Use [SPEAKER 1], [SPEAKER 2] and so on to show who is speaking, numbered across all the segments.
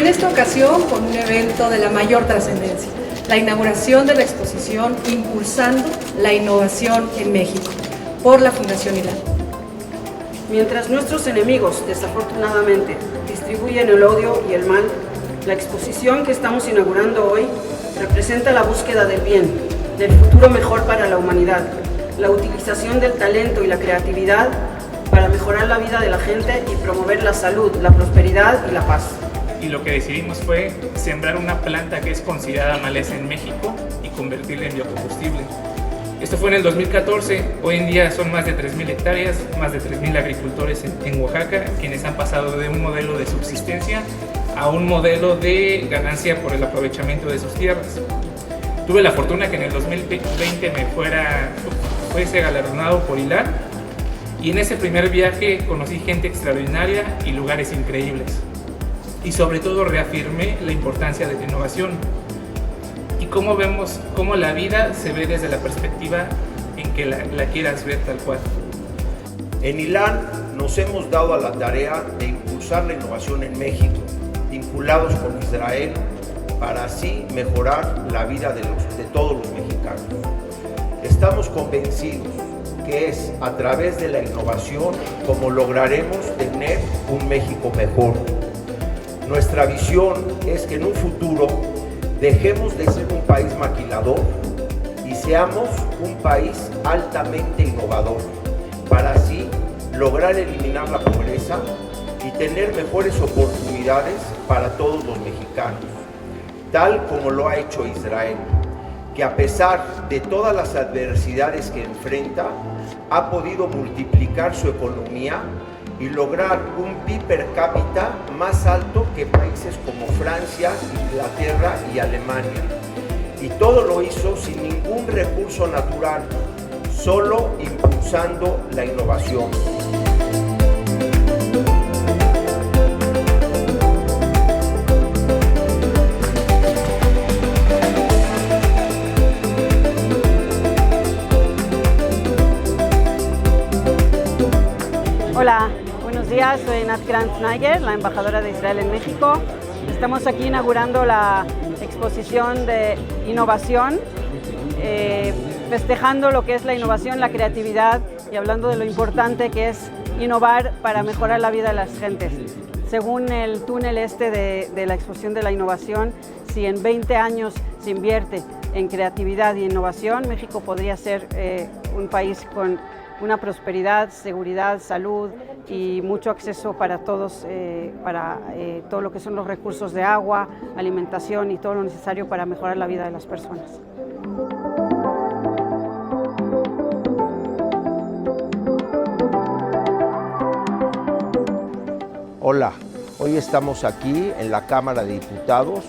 [SPEAKER 1] En esta ocasión, con un evento de la mayor trascendencia, la inauguración de la exposición Impulsando la Innovación en México, por la Fundación ILAN.
[SPEAKER 2] Mientras nuestros enemigos, desafortunadamente, distribuyen el odio y el mal, la exposición que estamos inaugurando hoy representa la búsqueda del bien, del futuro mejor para la humanidad, la utilización del talento y la creatividad para mejorar la vida de la gente y promover la salud, la prosperidad y la paz.
[SPEAKER 3] Y lo que decidimos fue sembrar una planta que es considerada maleza en México y convertirla en biocombustible. Esto fue en el 2014, hoy en día son más de 3.000 hectáreas, más de 3.000 agricultores en Oaxaca, quienes han pasado de un modelo de subsistencia a un modelo de ganancia por el aprovechamiento de sus tierras. Tuve la fortuna que en el 2020 fuese galardonado por ILAN, y en ese primer viaje conocí gente extraordinaria y lugares increíbles. Y sobre todo reafirmé la importancia de la innovación y cómo vemos cómo la vida se ve desde la perspectiva en que la quieras ver tal cual.
[SPEAKER 4] En ILAN nos hemos dado a la tarea de impulsar la innovación en México, vinculados con Israel, para así mejorar la vida de todos los mexicanos. Estamos convencidos que es a través de la innovación como lograremos tener un México mejor. Nuestra visión es que en un futuro dejemos de ser un país maquilador y seamos un país altamente innovador, para así lograr eliminar la pobreza y tener mejores oportunidades para todos los mexicanos, tal como lo ha hecho Israel, que a pesar de todas las adversidades que enfrenta, ha podido multiplicar su economía y lograr un PIB per cápita más alto que países como Francia, Inglaterra y Alemania. Y todo lo hizo sin ningún recurso natural, solo impulsando la innovación.
[SPEAKER 2] Hola, buenos días, soy Nat Grant-Schneider, la embajadora de Israel en México. Estamos aquí inaugurando la exposición de innovación, festejando lo que es la innovación, la creatividad y hablando de lo importante que es innovar para mejorar la vida de las gentes. Según el túnel de la exposición de la innovación, si en 20 años se invierte en creatividad y innovación, México podría ser un país con una prosperidad, seguridad, salud y mucho acceso para todos, todo lo que son los recursos de agua, alimentación y todo lo necesario para mejorar la vida de las personas.
[SPEAKER 4] Hola, hoy estamos aquí en la Cámara de Diputados,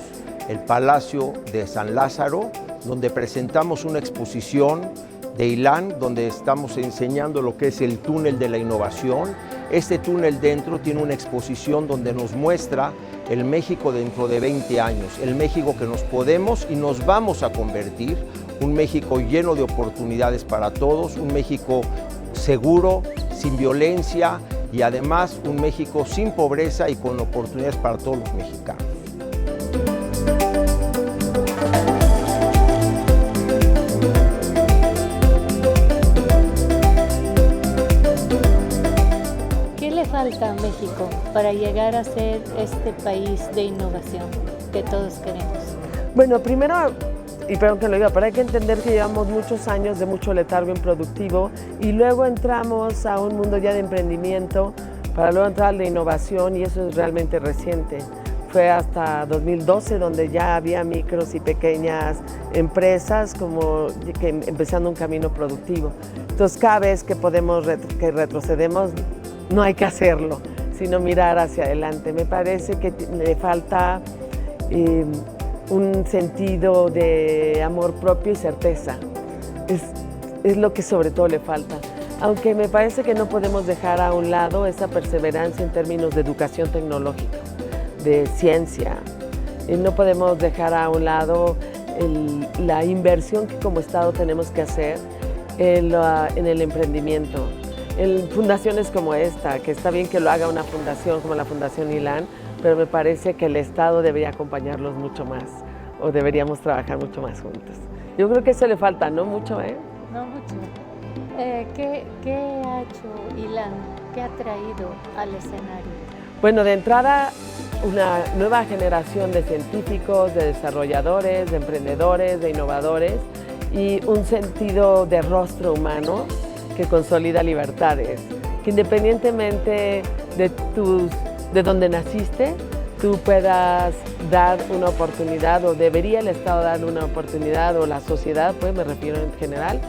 [SPEAKER 4] el Palacio de San Lázaro, donde presentamos una exposición de ILAN, donde estamos enseñando lo que es el túnel de la innovación. Este túnel dentro tiene una exposición donde nos muestra el México dentro de 20 años, el México que nos podemos y nos vamos a convertir, un México lleno de oportunidades para todos, un México seguro, sin violencia y además un México sin pobreza y con oportunidades para todos los mexicanos.
[SPEAKER 5] Falta México para llegar a ser este país de innovación que todos queremos?
[SPEAKER 6] Bueno, primero, y perdón que lo diga, pero hay que entender que llevamos muchos años de mucho letargo improductivo y luego entramos a un mundo ya de emprendimiento para luego entrar al de innovación y eso es realmente reciente. Fue hasta 2012 donde ya había micros y pequeñas empresas como que empezando un camino productivo. Entonces cada vez que retrocedemos no hay que hacerlo, sino mirar hacia adelante. Me parece que le falta un sentido de amor propio y certeza. Es lo que sobre todo le falta. Aunque me parece que no podemos dejar a un lado esa perseverancia en términos de educación tecnológica, de ciencia. No podemos dejar a un lado la inversión que como Estado tenemos que hacer en el emprendimiento. En fundaciones como esta, que está bien que lo haga una fundación como la Fundación ILAN, pero me parece que el Estado debería acompañarlos mucho más, o deberíamos trabajar mucho más juntos. Yo creo que eso le falta, ¿no? Mucho, ¿eh?
[SPEAKER 5] No mucho. ¿Qué ha hecho Ilan? ¿Qué ha traído al escenario?
[SPEAKER 6] Bueno, de entrada, una nueva generación de científicos, de desarrolladores, de emprendedores, de innovadores y un sentido de rostro humano que consolida libertades, que independientemente de donde naciste, tú puedas dar una oportunidad, o debería el Estado dar una oportunidad, o la sociedad, pues me refiero en general,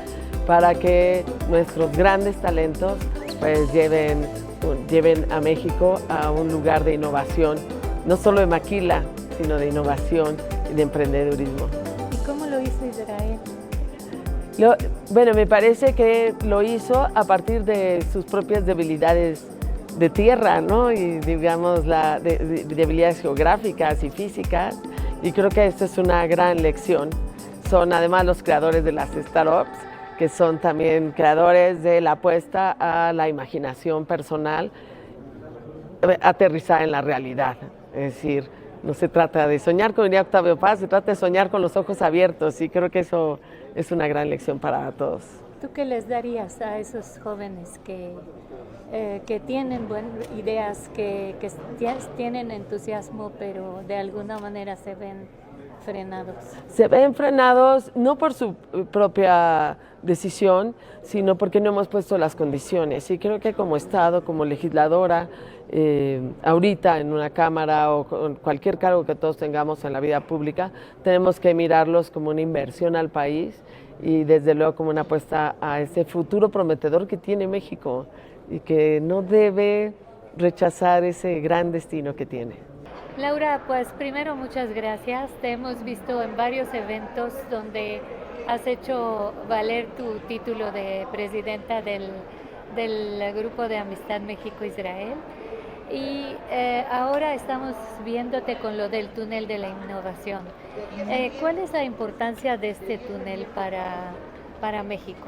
[SPEAKER 6] para que nuestros grandes talentos pues lleven a México a un lugar de innovación, no solo de maquila, sino de innovación y de emprendedurismo.
[SPEAKER 5] ¿Y cómo lo hizo Israel?
[SPEAKER 6] Bueno, me parece que lo hizo a partir de sus propias debilidades de tierra, ¿no? Y digamos, debilidades geográficas y físicas, y creo que esta es una gran lección. Son además los creadores de las startups, que son también creadores de la apuesta a la imaginación personal aterrizada en la realidad. Es decir, no se trata de soñar, como diría Octavio Paz, se trata de soñar con los ojos abiertos, y creo que eso es una gran lección para todos.
[SPEAKER 5] ¿Tú qué les darías a esos jóvenes que tienen buenas ideas, que tienen entusiasmo, pero de alguna manera se ven frenados?
[SPEAKER 6] Se ven frenados no por su propia decisión, sino porque no hemos puesto las condiciones. Y creo que como Estado, como legisladora, ahorita en una Cámara o con cualquier cargo que todos tengamos en la vida pública, tenemos que mirarlos como una inversión al país y desde luego como una apuesta a ese futuro prometedor que tiene México y que no debe rechazar ese gran destino que tiene.
[SPEAKER 5] Laura, pues primero muchas gracias. Te hemos visto en varios eventos donde has hecho valer tu título de presidenta del Grupo de Amistad México-Israel. Y ahora estamos viéndote con lo del túnel de la innovación. ¿Cuál es la importancia de este túnel para México?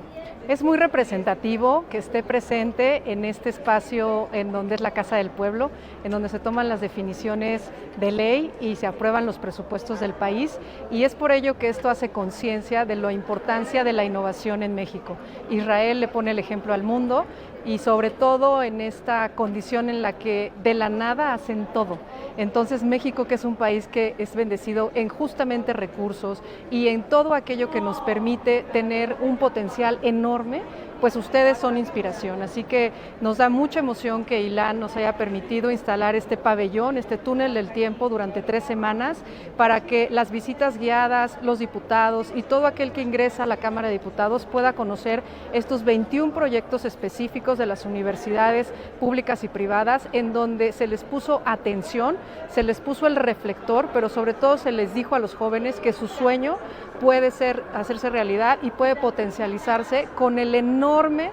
[SPEAKER 7] Es muy representativo que esté presente en este espacio en donde es la Casa del Pueblo, en donde se toman las definiciones de ley y se aprueban los presupuestos del país, y es por ello que esto hace conciencia de la importancia de la innovación en México. Israel le pone el ejemplo al mundo, y sobre todo en esta condición en la que de la nada hacen todo. Entonces México, que es un país que es bendecido en justamente recursos y en todo aquello que nos permite tener un potencial enorme, pues ustedes son inspiración. Así que nos da mucha emoción que Ilan nos haya permitido instalar este pabellón, este túnel del tiempo durante 3 semanas, para que las visitas guiadas, los diputados y todo aquel que ingresa a la Cámara de Diputados pueda conocer estos 21 proyectos específicos de las universidades públicas y privadas, en donde se les puso atención, se les puso el reflector, pero sobre todo se les dijo a los jóvenes que su sueño puede hacerse realidad y puede potencializarse con el enorme,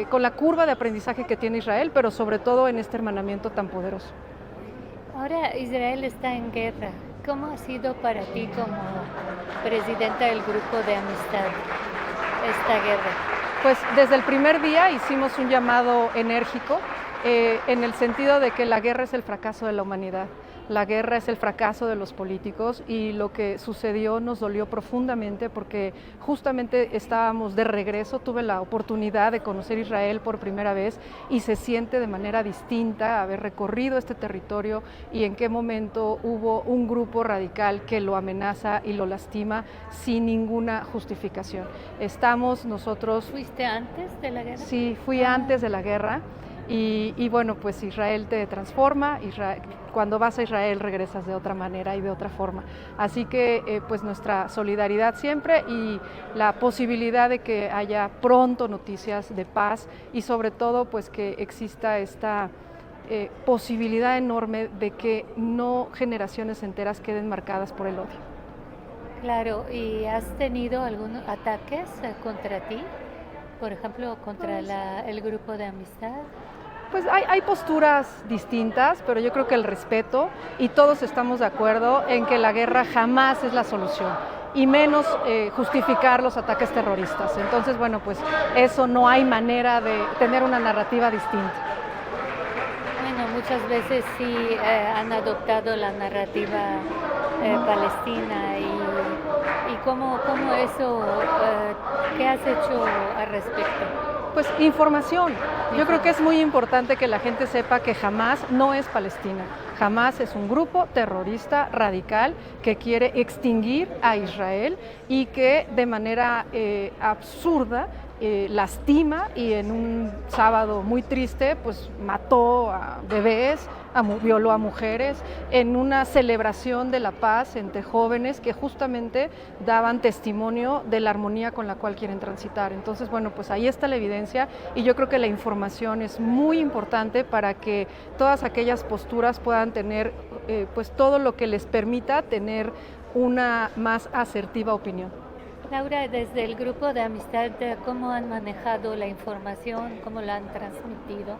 [SPEAKER 7] con la curva de aprendizaje que tiene Israel, pero sobre todo en este hermanamiento tan poderoso.
[SPEAKER 5] Ahora Israel está en guerra. ¿Cómo ha sido para ti como presidenta del Grupo de Amistad esta guerra?
[SPEAKER 7] Pues desde el primer día hicimos un llamado enérgico en el sentido de que la guerra es el fracaso de la humanidad. La guerra es el fracaso de los políticos, y lo que sucedió nos dolió profundamente porque justamente estábamos de regreso. Tuve la oportunidad de conocer Israel por primera vez y se siente de manera distinta haber recorrido este territorio y en qué momento hubo un grupo radical que lo amenaza y lo lastima sin ninguna justificación. Estamos nosotros...
[SPEAKER 5] ¿Fuiste antes de la guerra?
[SPEAKER 7] Sí, fui antes de la guerra. Y bueno, pues Israel te transforma, cuando vas a Israel regresas de otra manera y de otra forma. Así que pues nuestra solidaridad siempre y la posibilidad de que haya pronto noticias de paz y sobre todo pues que exista esta posibilidad enorme de que no generaciones enteras queden marcadas por el odio.
[SPEAKER 5] Claro, ¿y has tenido algunos ataques contra ti? Por ejemplo, contra el grupo de amistad.
[SPEAKER 7] Pues hay posturas distintas, pero yo creo que el respeto, y todos estamos de acuerdo en que la guerra jamás es la solución, y menos justificar los ataques terroristas. Entonces, bueno, pues eso no hay manera de tener una narrativa distinta.
[SPEAKER 5] Bueno, muchas veces sí han adoptado la narrativa palestina y cómo eso, ¿qué has hecho al respecto?
[SPEAKER 7] Pues información. Yo creo que es muy importante que la gente sepa que Hamás no es Palestina. Hamás es un grupo terrorista radical que quiere extinguir a Israel y que de manera absurda lastima y en un sábado muy triste pues mató a bebés, violó a mujeres en una celebración de la paz entre jóvenes que justamente daban testimonio de la armonía con la cual quieren transitar. Entonces, bueno, pues ahí está la evidencia y yo creo que la información es muy importante para que todas aquellas posturas puedan tener pues todo lo que les permita tener una más asertiva opinión.
[SPEAKER 5] Laura, desde el grupo de amistad, ¿cómo han manejado la información? ¿Cómo la han transmitido?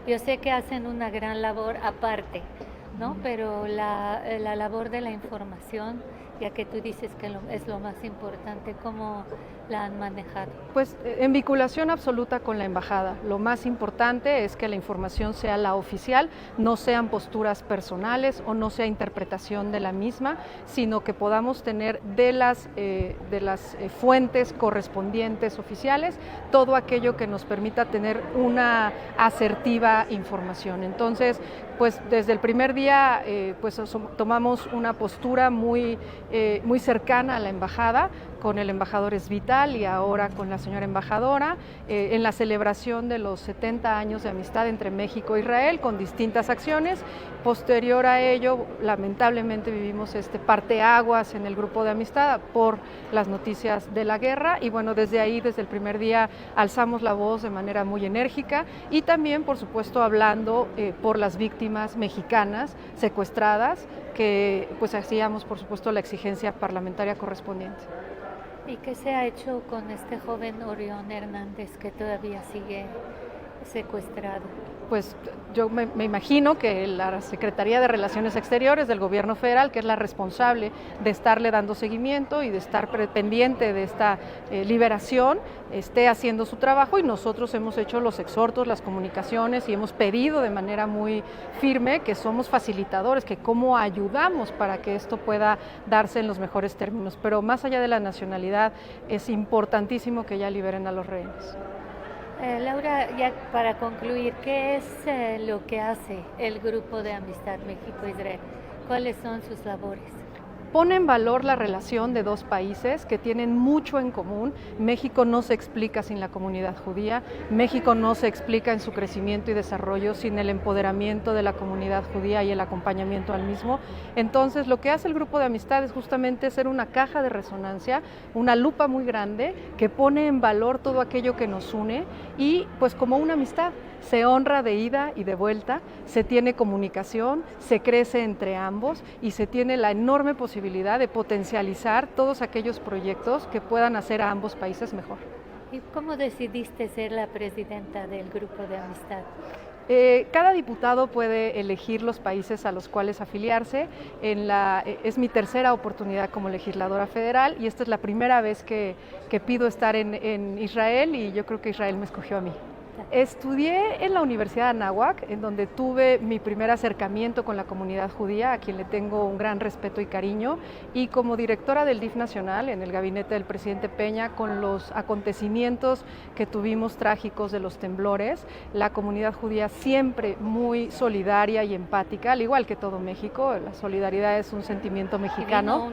[SPEAKER 5] Yo sé que hacen una gran labor aparte, ¿no? Pero la labor de la información, ya que tú dices que es lo más importante, ¿cómo la han manejado?
[SPEAKER 7] Pues en vinculación absoluta con la embajada. Lo más importante es que la información sea la oficial, no sean posturas personales o no sea interpretación de la misma, sino que podamos tener de las fuentes correspondientes oficiales todo aquello que nos permita tener una asertiva información. Entonces, pues desde el primer día pues tomamos una postura muy cercana a la embajada, con el embajador Esvital y ahora con la señora embajadora, en la celebración de los 70 años de amistad entre México e Israel, con distintas acciones. Posterior a ello, lamentablemente vivimos parteaguas en el grupo de amistad por las noticias de la guerra y bueno, desde ahí, desde el primer día, alzamos la voz de manera muy enérgica y también, por supuesto, hablando por las víctimas mexicanas secuestradas, que pues hacíamos, por supuesto, la exigencia parlamentaria correspondiente.
[SPEAKER 5] ¿Y qué se ha hecho con este joven Orión Hernández que todavía sigue secuestrado?
[SPEAKER 7] Pues yo me imagino que la Secretaría de Relaciones Exteriores del Gobierno Federal, que es la responsable de estarle dando seguimiento y de estar pendiente de esta liberación, esté haciendo su trabajo y nosotros hemos hecho los exhortos, las comunicaciones y hemos pedido de manera muy firme que somos facilitadores, que cómo ayudamos para que esto pueda darse en los mejores términos. Pero más allá de la nacionalidad, es importantísimo que ya liberen a los rehenes.
[SPEAKER 5] Laura, ya para concluir, ¿qué es lo que hace el Grupo de Amistad México-Israel? ¿Cuáles son sus labores?
[SPEAKER 7] Pone en valor la relación de dos países que tienen mucho en común. México no se explica sin la comunidad judía, México no se explica en su crecimiento y desarrollo sin el empoderamiento de la comunidad judía y el acompañamiento al mismo. Entonces, lo que hace el Grupo de Amistad es justamente ser una caja de resonancia, una lupa muy grande que pone en valor todo aquello que nos une y pues como una amistad. Se honra de ida y de vuelta, se tiene comunicación, se crece entre ambos y se tiene la enorme posibilidad de potencializar todos aquellos proyectos que puedan hacer a ambos países mejor.
[SPEAKER 5] ¿Y cómo decidiste ser la presidenta del Grupo de Amistad?
[SPEAKER 7] Cada diputado puede elegir los países a los cuales afiliarse. Es mi tercera oportunidad como legisladora federal y esta es la primera vez que pido estar en Israel y yo creo que Israel me escogió a mí. Estudié en la Universidad de Anáhuac, en donde tuve mi primer acercamiento con la comunidad judía, a quien le tengo un gran respeto y cariño, y como directora del DIF Nacional, en el gabinete del presidente Peña, con los acontecimientos que tuvimos trágicos de los temblores, la comunidad judía siempre muy solidaria y empática, al igual que todo México, la solidaridad es un sentimiento mexicano.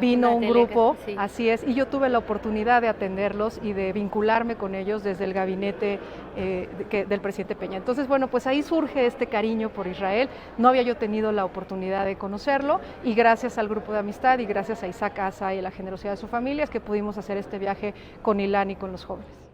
[SPEAKER 7] Vino un grupo, sí. Así es, y yo tuve la oportunidad de atenderlos y de vincularme con ellos desde el gabinete del presidente Peña. Entonces, bueno, pues ahí surge este cariño por Israel. No había yo tenido la oportunidad de conocerlo y gracias al Grupo de Amistad y gracias a Isaac Asa y la generosidad de su familia es que pudimos hacer este viaje con Ilan y con los jóvenes.